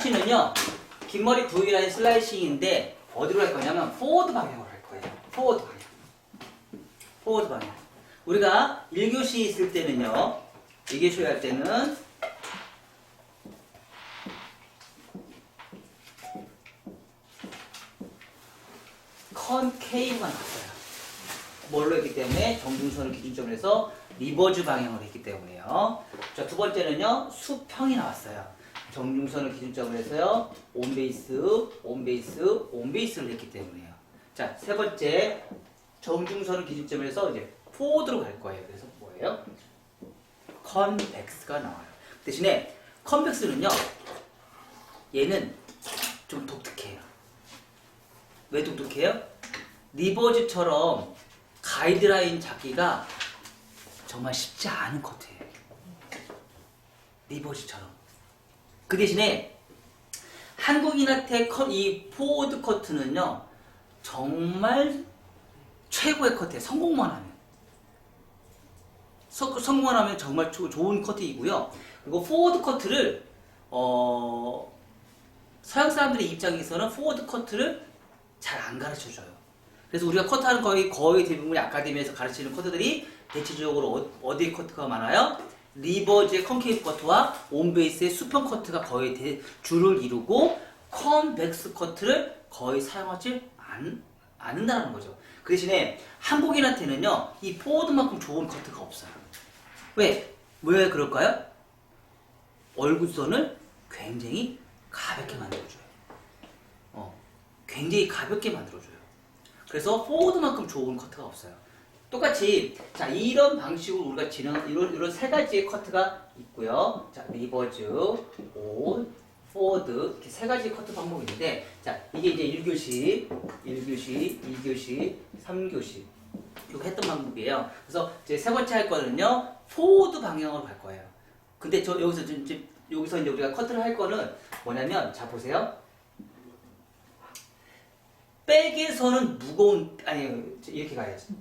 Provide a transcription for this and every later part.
수치는요, 긴 머리 V라인 슬라이싱인데, 어디로 할 거냐면, 포워드 방향으로 할 거예요. 포워드 방향. 포워드 방향. 우리가 1교시 있을 때는요, 2교시 할 때는, 컨케이브가 나왔어요. 뭘로 했기 때문에 정중선을 기준점으로 해서 리버즈 방향으로 했기 때문에요. 자, 두 번째는요, 수평이 나왔어요. 정중선을 기준점으로 해서요, 온베이스, 온베이스, 온베이스를 했기 때문에요. 자, 세 번째, 정중선을 기준점으로 해서 이제 포워드로 갈 거예요. 그래서 뭐예요? 컨벡스가 나와요. 대신에 컨벡스는요, 얘는 좀 독특해요. 왜 독특해요? 리버즈처럼 가이드라인 잡기가 정말 쉽지 않은 커트예요. 리버즈처럼. 그 대신에 한국인한테 이 포워드 커트는요, 정말 최고의 커트예요. 성공만 하면. 성공만 하면 정말 좋은 커트이고요. 그리고 포워드 커트를 서양 사람들의 입장에서는 포워드 커트를 잘 안 가르쳐줘요. 그래서 우리가 커트하는 거의 대부분의 아카데미에서 가르치는 커트들이 대체적으로 어디에 커트가 많아요? 리버즈의 컨케이브 커트와 온베이스의 수평 커트가 거의 주를 이루고 컨벡스 커트를 거의 사용하지 않는다는 거죠. 그 대신에 한국인한테는요, 이 포워드만큼 좋은 커트가 없어요. 왜 그럴까요? 얼굴선을 굉장히 가볍게 만들어줘요. 굉장히 가볍게 만들어줘요. 그래서 포워드만큼 좋은 커트가 없어요. 똑같이 자, 이런 방식으로 우리가 진행한 이런 세 가지의 커트가 있고요. 자, 리버즈, 온, 포워드 이렇게 세 가지 커트 방법이 있는데, 자, 이게 이제 1교시, 2교시, 3교시 이렇게 했던 방법이에요. 그래서 이제 세 번째 할 거는요, 포워드 방향으로 갈 거예요. 근데 여기서 이제 우리가 커트를 할 거는 뭐냐면, 자 보세요. 백에서는 이렇게 가야지.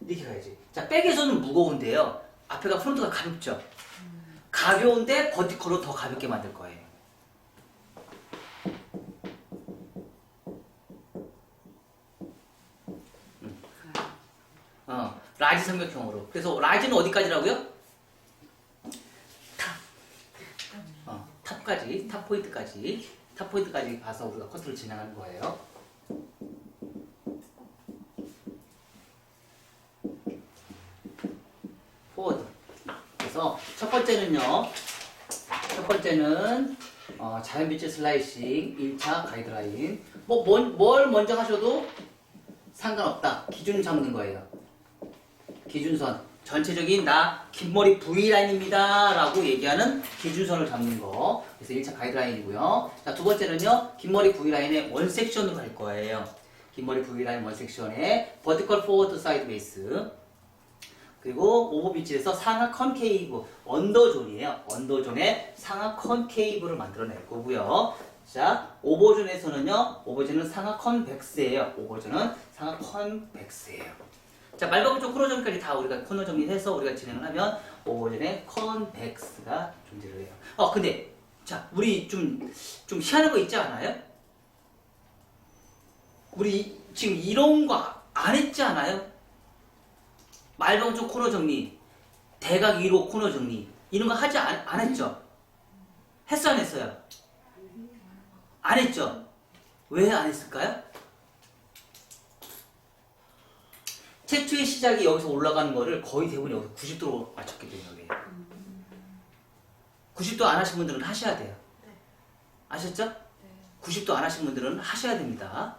이렇게 가야지. 자, 백에서는 무거운데요. 앞에가 프론트가 가볍죠. 가벼운데 버티컬로 더 가볍게 만들 거예요. 라지 삼각형으로. 그래서 라지는 어디까지라고요? 탑까지, 탑 포인트까지 가서 우리가 커트를 진행하는 거예요. 포워드. 그래서 첫 번째는 자연빛의 슬라이싱 1차 가이드라인. 뭘 먼저 하셔도 상관없다. 기준 잡는 거예요. 기준선. 전체적인 긴머리 V라인입니다 라고 얘기하는 기준선을 잡는 거. 그래서 1차 가이드라인이고요. 자, 두 번째는요, 긴머리 V라인의 원섹션으로 갈 거예요. 긴머리 V라인 원섹션에 버티컬 포워드 사이드 베이스, 그리고 오버비치에서 상하 컨케이브, 언더존이에요. 언더존에 상하 컨케이브를 만들어낼 거고요. 자, 오버존은 상하 컨벡스예요. 오버존은 상하 컨벡스예요. 자, 말바꾸죠. 코너 정리까지 다 우리가 코너 정리해서 우리가 진행을 하면 오버존에 컨벡스가 존재를 해요. 근데 자, 우리 좀 희한한 거 있지 않아요? 우리 지금 이런 거 안 했지 않아요? 말방쪽 코너 정리, 대각 1호 코너 정리, 이런 거 하지 안 했죠? 했어 안 했어요? 안 했죠? 왜 안 했을까요? 최초의 시작이 여기서 올라가는 거를 거의 대부분 여기서 90도로 맞췄기 때문에 90도 안 하신 분들은 하셔야 돼요. 아셨죠? 90도 안 하신 분들은 하셔야 됩니다.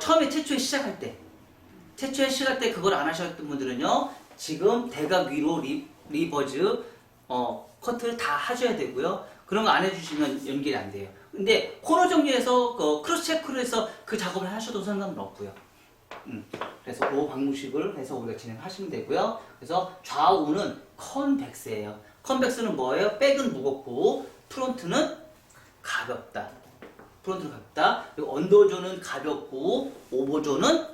처음에 최초에 시작할 때 그걸 안 하셨던 분들은요, 지금 대각 위로 리버즈 커트를 다 하셔야 되고요. 그런 거 안 해주시면 연결이 안 돼요. 근데 코너 정리해서 크로스 체크를 해서 그 작업을 하셔도 상관은 없고요. 그래서 그 방식을 해서 우리가 진행하시면 되고요. 그래서 좌우는 컨벡스예요. 컨벡스는 뭐예요? 백은 무겁고 프론트는 가볍다. 그리고 언더존은 가볍고 오버존은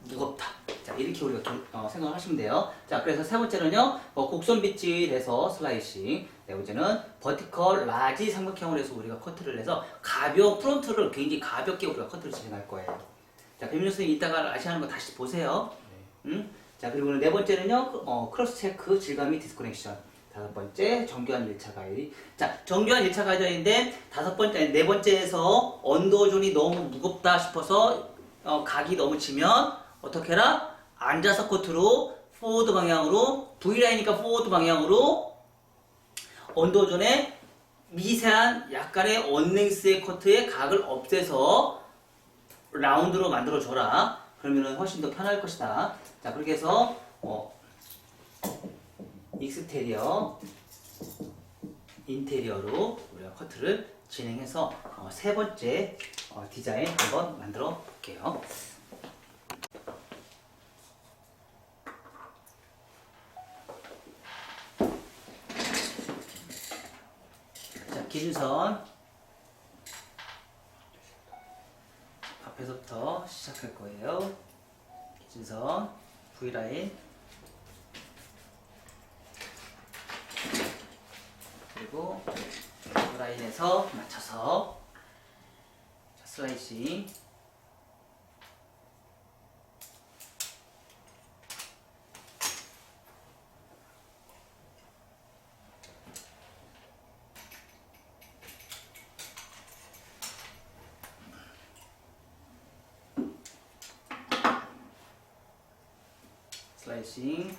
무겁다. 자, 이렇게 우리가 생각을 하시면 돼요. 자, 그래서 세 번째는요, 곡선 빗질해서 슬라이싱. 네 번째는 버티컬 라지 삼각형으로 해서 우리가 커트를 해서 프론트를 굉장히 가볍게 우리가 커트를 진행할 거예요. 자, 배민호 선생님 이따가 아시는 거 다시 보세요. 자, 그리고 네 번째는요, 크로스 체크, 질감 및 디스커넥션. 다섯 번째, 정교한 1차 가이드. 자, 정교한 1차 가이드인데, 네 번째에서 언더존이 너무 무겁다 싶어서, 각이 너무 지면, 어떻게 해라? 앉아서 커트로, 포워드 방향으로, V라인이니까 포워드 방향으로, 언더존의 미세한 약간의 언랭스의 커트의 각을 없애서 라운드로 만들어줘라. 그러면 훨씬 더 편할 것이다. 자, 그렇게 해서, 익스테리어, 인테리어로 우리가 커트를 진행해서 세 번째 디자인 한번 만들어 볼게요. 자, 기준선 앞에서부터 시작할 거예요. 기준선, V라인, 그리고 라인에서 맞춰서 자, 슬라이싱, 슬라이싱,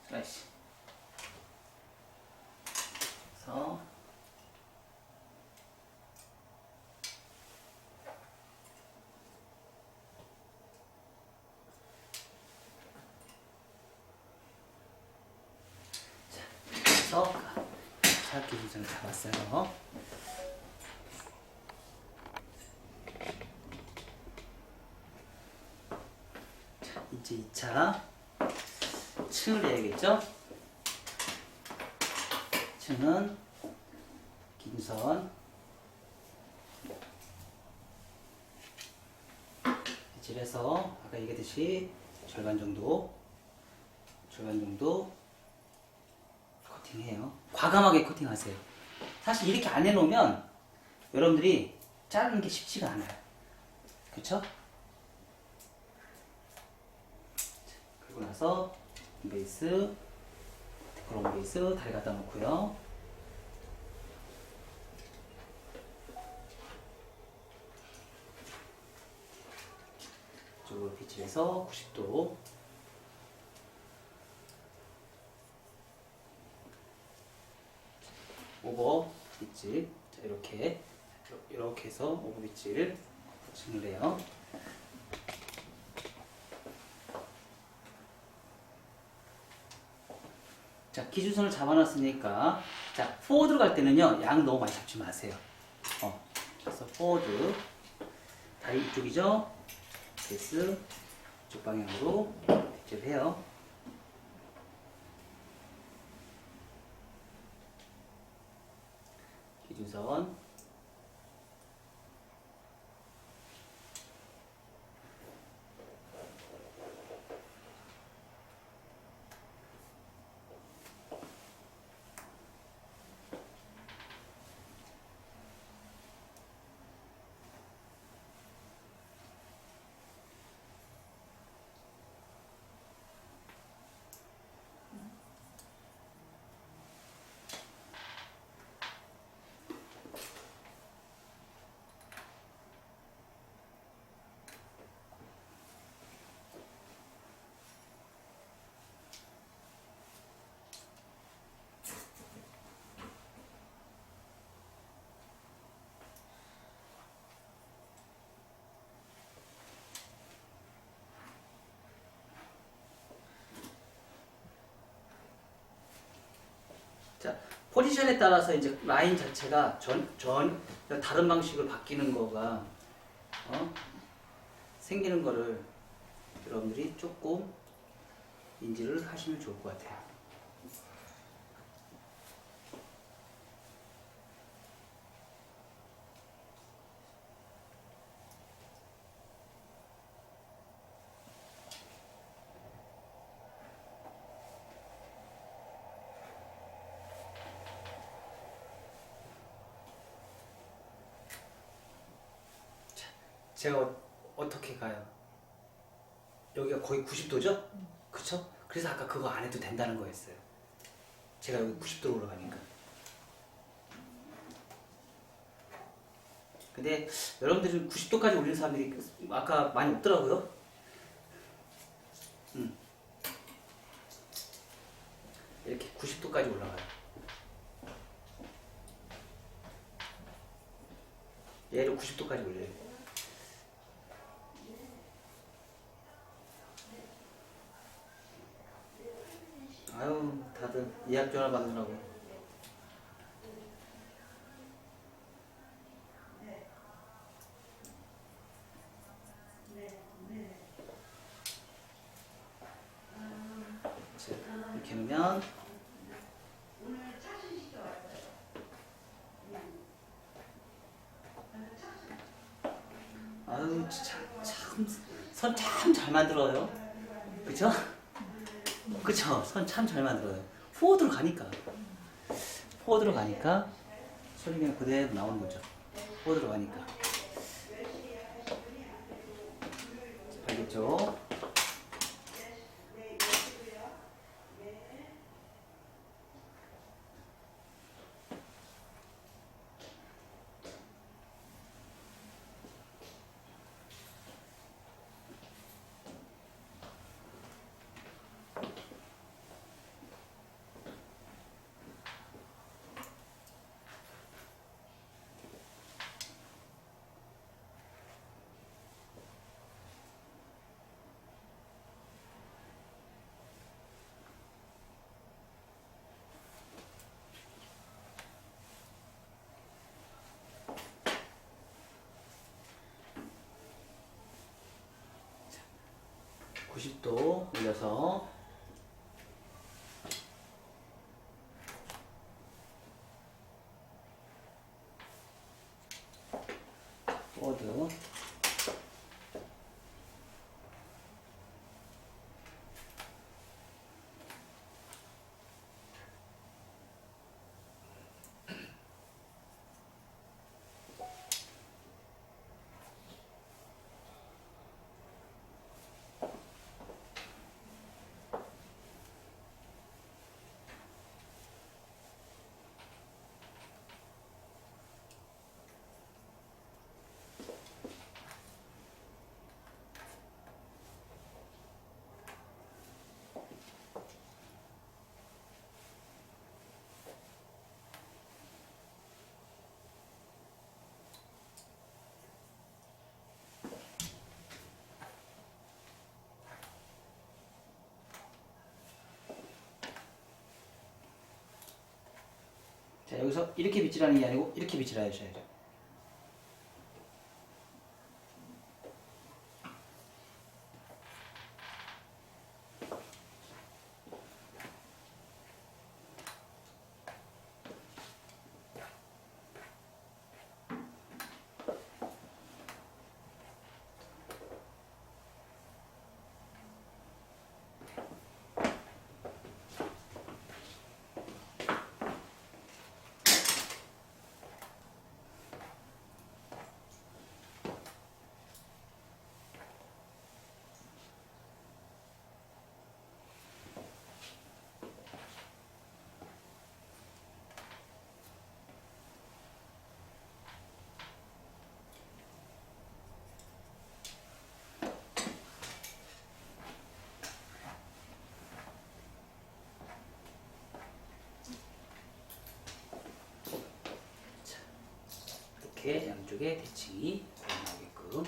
슬라이싱. 그래서 자, 기준선을 잡았어요. 자, 이제 2차 층을 해야겠죠? 층은 기준선 빗질해서 아까 얘기했듯이 절반 정도 커팅해요. 과감하게 커팅하세요. 사실 이렇게 안 해놓으면 여러분들이 자르는 게 쉽지가 않아요. 그쵸? 그리고 나서 베이스, 데코럼 베이스 다리 갖다 놓고요. 이쪽으로 빗질해서 90도 오버 빗질. 자, 이렇게 해서 오버 빗질 진행을 해요. 자, 기준선을 잡아놨으니까, 자, 포워드로 갈 때는요, 양 너무 많이 잡지 마세요. 그래서 포워드, 다리 이쪽이죠? 베이스, 이쪽 방향으로 빗질을 해요. 기준선, 자, 포지션에 따라서 이제 라인 자체가 다른 방식으로 바뀌는 거가 생기는 거를 여러분들이 조금 인지를 하시면 좋을 것 같아요. 제가 어떻게 가요? 여기가 거의 90도죠? 그쵸? 그래서 아까 그거 안 해도 된다는 거였어요. 제가 여기 90도로 올라가니까. 근데 여러분들은 90도까지 올리는 사람들이 아까 많이 없더라고요. 이렇게 90도까지 올라가요. 얘를 90도까지 올려요. 아유, 다들 예약 전화 받느라고. 자, 이렇게 놓으면 아유, 진짜 선 참 잘 만들어요. 그쵸? 그쵸? 선 참 잘 만들어요. 포워드로 가니까. 포워드로 가니까 소리 그냥 그대로 나오는 거죠. 포워드로 가니까. 알겠죠? 자, 90도 올려서 포워드. 자, 여기서 이렇게 빗질하는 게 아니고 이렇게 빗질하셔야죠. 이렇게 양쪽에 대칭이 나오게끔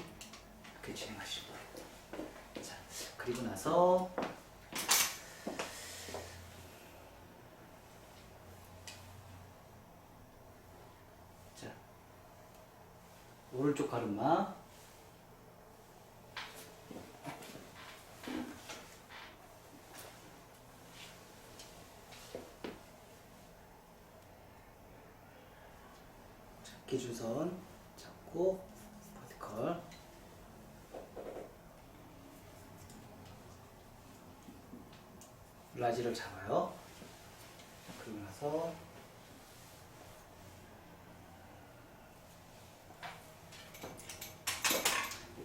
이렇게 진행하시고, 자, 그리고 나서 오른쪽 가르마. 기준선 잡고 버티컬. 라지를 잡아요. 그리고 나서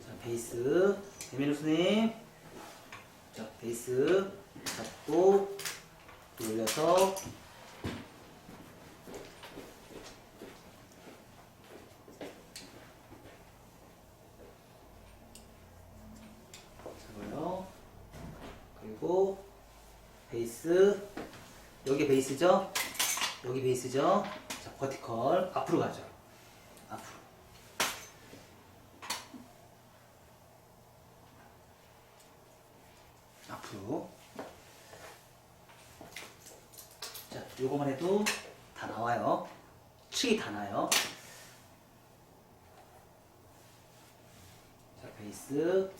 자, 베이스 대면을 손님. 자, 베이스 잡고 돌려서 잡아요. 그리고 베이스, 여기 베이스죠? 여기 베이스죠? 자, 버티컬 앞으로 가죠. 앞으로. 앞으로. 자, 요거만 해도 다 나와요. 층이 다 나요. 자, 베이스.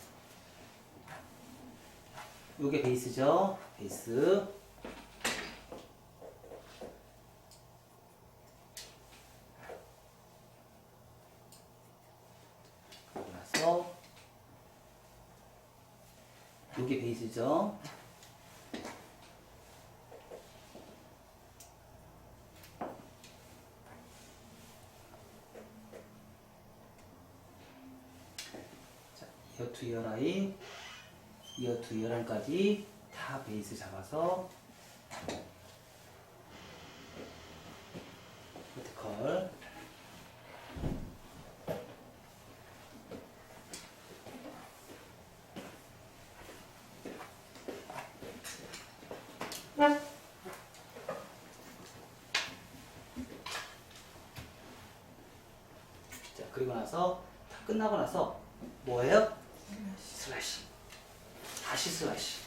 요게 베이스죠? 베이스. 그리고 나서 요게 베이스죠? 자, 이어 투 이어 라인, 이어 투 이어 라인까지 다 베이스 잡아서 버티컬. 자, 그리고 나서 다 끝나고 나서 뭐예요? 슬래시. 다시 슬래시.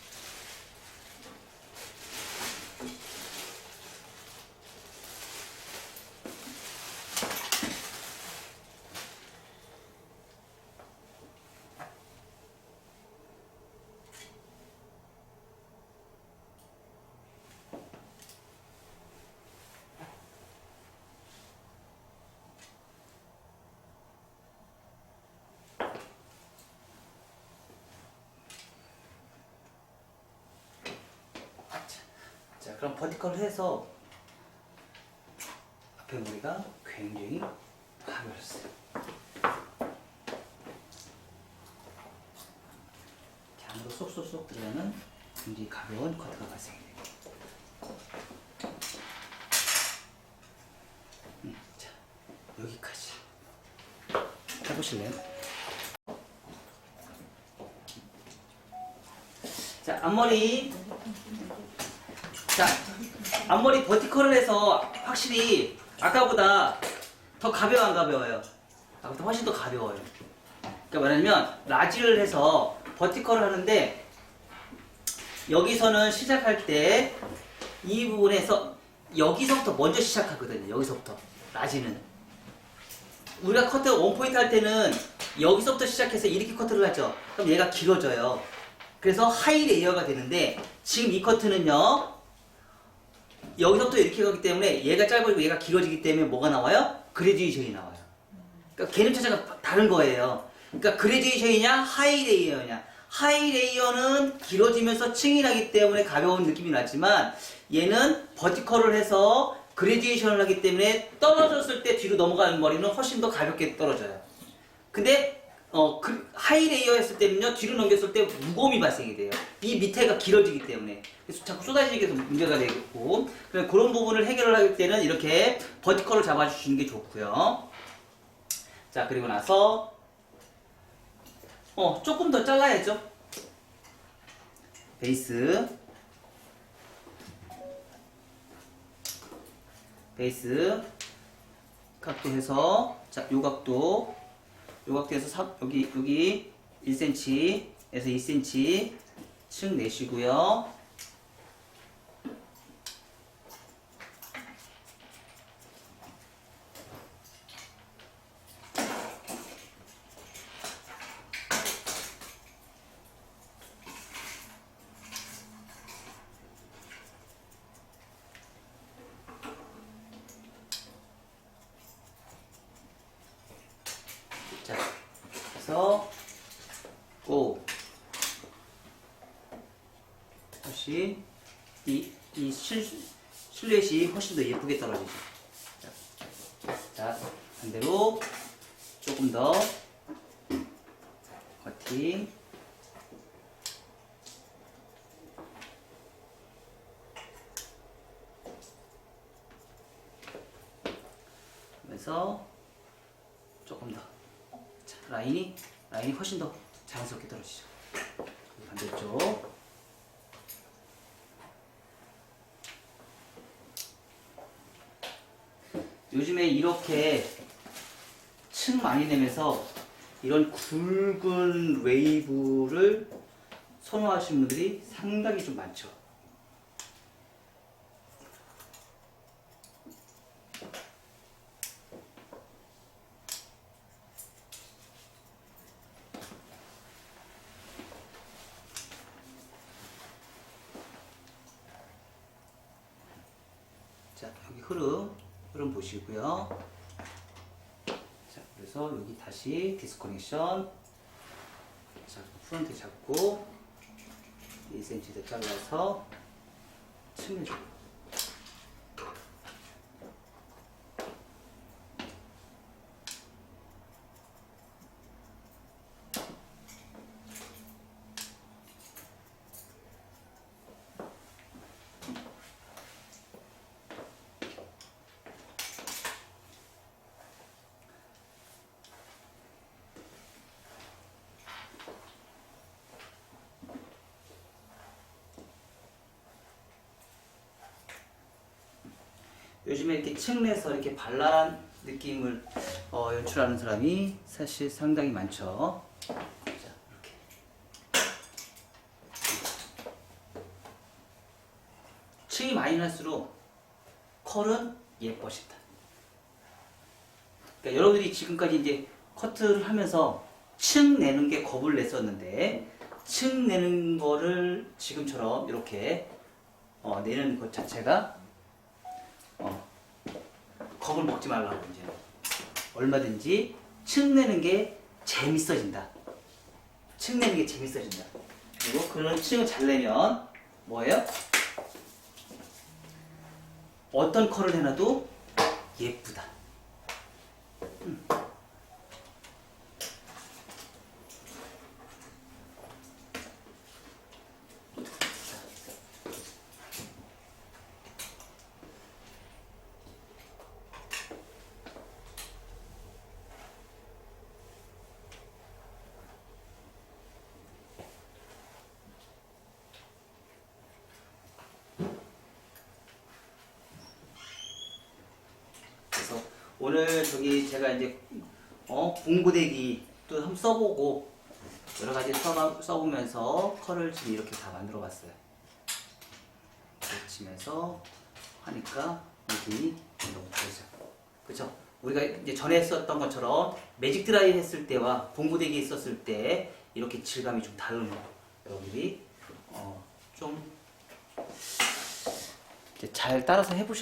자, 그럼 버티컬 해서 앞에 머리가 굉장히 가벼웠어요. 이렇게 안으로 쏙쏙쏙 들어가는 굉장히 가벼운 커트가 발생해요. 자, 여기까지 해보실래요? 자, 앞머리. 자, 앞머리 버티컬을 해서 확실히 아까보다 더 가벼워 안 가벼워요? 아까보다 훨씬 더 가벼워요. 그러니까 말하자면 라지를 해서 버티컬을 하는데 여기서는 시작할 때 이 부분에서 여기서부터 먼저 시작하거든요. 여기서부터 라지는 우리가 커트 원포인트 할 때는 여기서부터 시작해서 이렇게 커트를 하죠. 그럼 얘가 길어져요. 그래서 하이 레이어가 되는데 지금 이 커트는요 여기서부터 이렇게 가기 때문에 얘가 짧아지고 얘가 길어지기 때문에 뭐가 나와요? 그레듀에이션이 나와요. 그러니까 개념 차이가 다른 거예요. 그러니까 그레듀에이션이냐 하이 레이어냐. 하이 레이어는 길어지면서 층이 나기 때문에 가벼운 느낌이 나지만 얘는 버티컬을 해서 그레듀에이션을 하기 때문에 떨어졌을 때 뒤로 넘어가는 머리는 훨씬 더 가볍게 떨어져요. 근데 하이 레이어 했을 때는요 뒤로 넘겼을 때 무거움이 발생이 돼요. 이 밑에가 길어지기 때문에. 그래서 자꾸 쏟아지게 돼서 문제가 되고 그런 부분을 해결을 할 때는 이렇게 버티컬을 잡아주시는 게 좋고요. 자, 그리고 나서 조금 더 잘라야죠. 베이스 각도 해서 자, 요 각도 해서 여기 1cm에서 2cm 층 내시고요. 그래서 고 훨씬 이 실루엣이 훨씬 더 예쁘게 떨어지죠. 자, 반대로 조금 더 커팅. 그래서 조금 더. 자, 라인이 훨씬 더 자연스럽게 떨어지죠. 반대쪽. 요즘에 이렇게 층 많이 내면서 이런 굵은 웨이브를 선호하시는 분들이 상당히 좀 많죠. 자, 여기 흐름 보시고요. 자, 그래서 여기 다시 디스커넥션. 자, 프론트 잡고 2cm 더 잘라서 층내줘요. 요즘에 이렇게 층내서 이렇게 발랄한 느낌을 연출하는 사람이 사실 상당히 많죠. 자, 이렇게. 층이 많이 날수록 컬은 예뻐진다. 그러니까 여러분들이 지금까지 이제 커트를 하면서 층 내는 게 겁을 냈었는데, 층 내는 거를 지금처럼 이렇게 내는 것 자체가 겁을 먹지 말라고. 이제 얼마든지 층 내는 게 재밌어진다. 층 내는 게 재밌어진다. 그리고 그런 층을 잘 내면 뭐예요? 어떤 컬을 해놔도 예쁘다. 그래서 오늘 저기 제가 이제 봉고데기 또 한번 써보고 여러 가지 써보면서 컬을 지금 이렇게 다 만들어 봤어요. 치면서 하니까 여기 너무 보이죠. 그쵸? 우리가 이제 전에 썼던 것처럼 매직 드라이 했을 때와 봉고데기 했었을 때 이렇게 질감이 좀 다른 거 여러분들이 좀 잘 따라서 해보셨으면